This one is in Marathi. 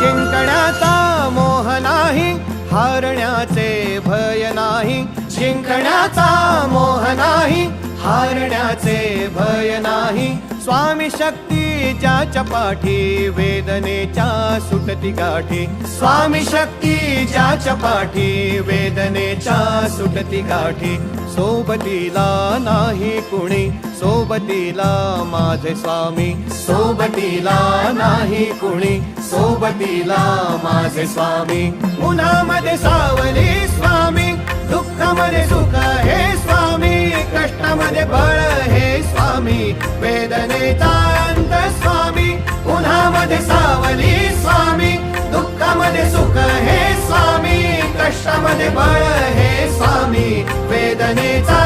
जिंकण्याचा मोह नाही, हारण्याचे भय नाही. जिंकण्याचा मोह नाही, हारण्याचे भय नाही. स्वामी शक्ती ज्याच्या पाठी, वेदनेच्या सुटती गाठी. स्वामी शक्ती ज्याच्या पाठी, वेदनेच्या सुटती गाठी. सोबतीला नाही कुणी, सोबतीला माझे स्वामी. सोबतीला नाही कुणी, सोबतीला माझे स्वामी. उन्हामध्ये सावली स्वामी, दुःखामध्ये सुख हे स्वामी. कष्टामध्ये बळ हे स्वामी, वेदनेचा अंत स्वामी. उन्हामध्ये सावली स्वामी, दुःखामध्ये सुख हे स्वामी. कष्टामध्ये बळ हे स्वामी, वेदनेचा